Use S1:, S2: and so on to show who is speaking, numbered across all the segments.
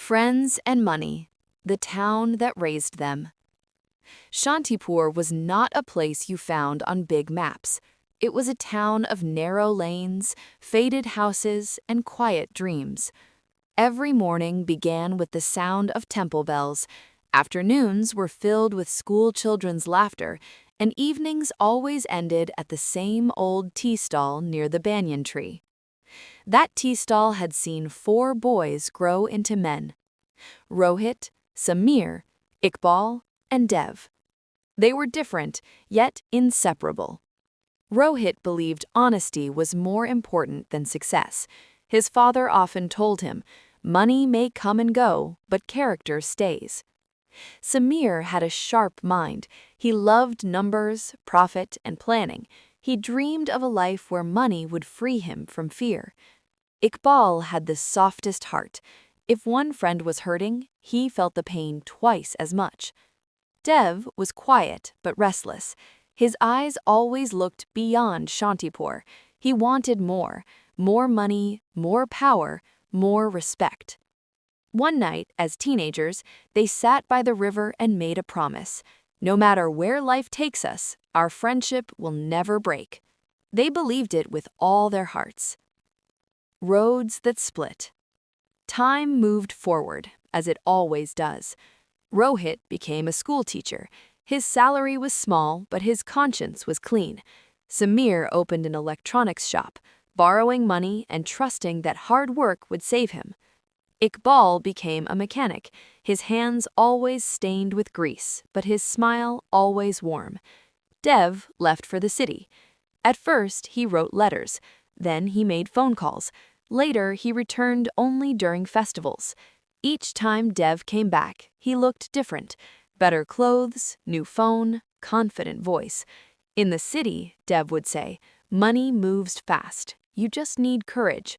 S1: Friends and money, the town that raised them. Shantipur was not a place you found on big maps. It was a town of narrow lanes, faded houses, and quiet dreams. Every morning began with the sound of temple bells. Afternoons were filled with school children's laughter, and evenings always ended at the same old tea stall near the banyan tree. That tea stall had seen 4 boys grow into men: Rohit, Samir, Iqbal, and Dev. They were different, yet inseparable. Rohit believed honesty was more important than success. His father often told him, "Money may come and go, but character stays." Samir had a sharp mind. He loved numbers, profit, and planning. He dreamed of a life where money would free him from fear. Iqbal had the softest heart. If one friend was hurting, he felt the pain twice as much. Dev was quiet but restless. His eyes always looked beyond Shantipur. He wanted more money, more power, more respect. One night, as teenagers, they sat by the river and made a promise. No matter where life takes us, our friendship will never break. They believed it with all their hearts. Roads that split. Time moved forward, as it always does. Rohit became a school teacher. His salary was small, but his conscience was clean. Samir opened an electronics shop, borrowing money and trusting that hard work would save him. Iqbal became a mechanic, his hands always stained with grease, but his smile always warm. Dev left for the city. At first, he wrote letters. Then he made phone calls. Later, he returned only during festivals. Each time Dev came back, he looked different. Better clothes, new phone, confident voice. In the city, Dev would say, "Money moves fast. You just need courage."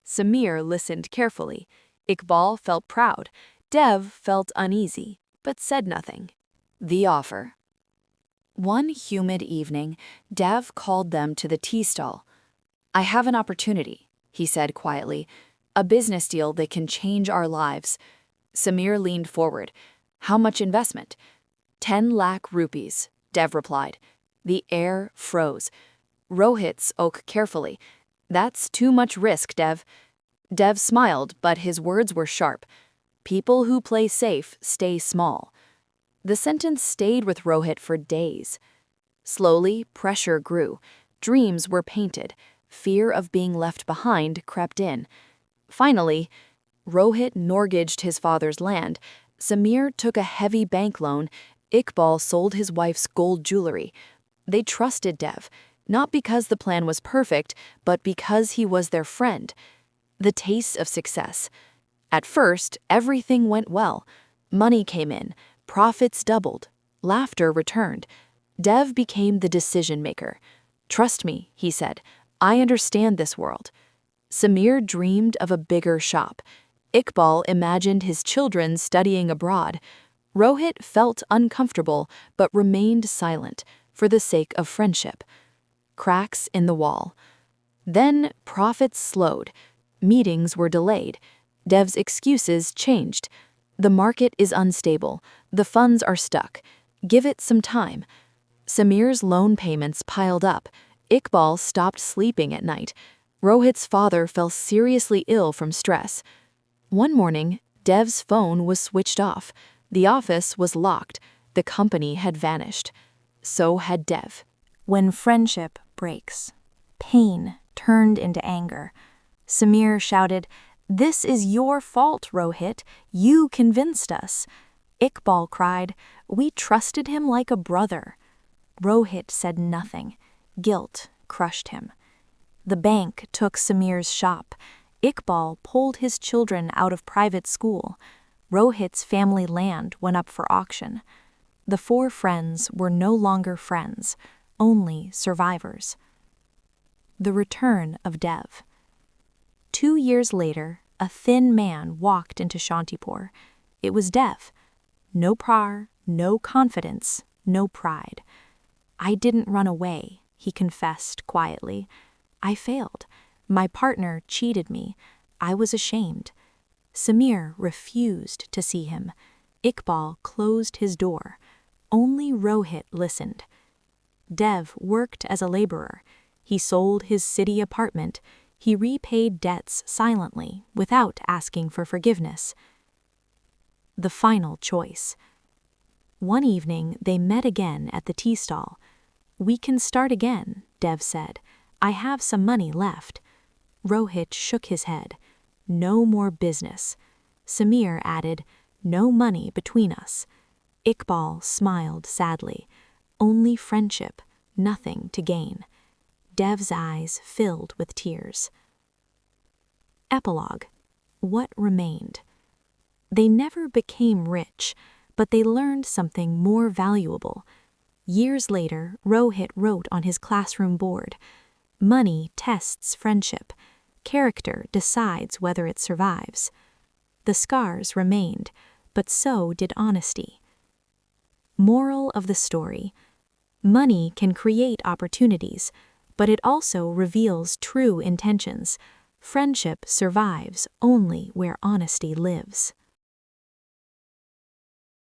S1: Samir listened carefully. Iqbal felt proud. Dev felt uneasy, but said nothing. The offer. One humid evening, Dev called them to the tea stall. "I have an opportunity," he said quietly. "A business deal that can change our lives." Samir leaned forward. "How much investment?" 10 lakh rupees, Dev replied. The air froze. Rohit spoke carefully. "That's too much risk, Dev." Dev smiled, but his words were sharp. "People who play safe stay small." The sentence stayed with Rohit for days. Slowly, pressure grew. Dreams were painted. Fear of being left behind crept in. Finally, Rohit mortgaged his father's land. Samir took a heavy bank loan. Iqbal sold his wife's gold jewelry. They trusted Dev, not because the plan was perfect, but because he was their friend. The taste of success. At first, everything went well. Money came in, profits doubled, laughter returned. Dev became the decision maker. "Trust me," he said, "I understand this world." Samir dreamed of a bigger shop. Iqbal imagined his children studying abroad. Rohit felt uncomfortable but remained silent for the sake of friendship. Cracks in the wall. Then profits slowed. Meetings were delayed. Dev's excuses changed. "The market is unstable. The funds are stuck. Give it some time." Samir's loan payments piled up. Iqbal stopped sleeping at night. Rohit's father fell seriously ill from stress. One morning, Dev's phone was switched off. The office was locked. The company had vanished. So had Dev.
S2: When friendship breaks, pain turned into anger. Samir shouted, "This is your fault, Rohit. You convinced us." Iqbal cried, "We trusted him like a brother." Rohit said nothing. Guilt crushed him. The bank took Samir's shop. Iqbal pulled his children out of private school. Rohit's family land went up for auction. The 4 friends were no longer friends, only survivors. The return of Dev. 2 years later, a thin man walked into Shantipur. It was Dev. No prar, no confidence, no pride. "I didn't run away," he confessed quietly. "I failed. My partner cheated me. I was ashamed." Samir refused to see him. Iqbal closed his door. Only Rohit listened. Dev worked as a laborer. He sold his city apartment. He repaid debts silently, without asking for forgiveness. The final choice. One evening, they met again at the tea stall. "We can start again," Dev said. "I have some money left." Rohit shook his head. "No more business." Samir added, "No money between us." Iqbal smiled sadly. "Only friendship, nothing to gain." Dev's eyes filled with tears. Epilogue. What remained? They never became rich, but they learned something more valuable. Years later, Rohit wrote on his classroom board, "Money tests friendship. Character decides whether it survives." The scars remained, but so did honesty. Moral of the story. Money can create opportunities, but it also reveals true intentions. Friendship survives only where honesty lives.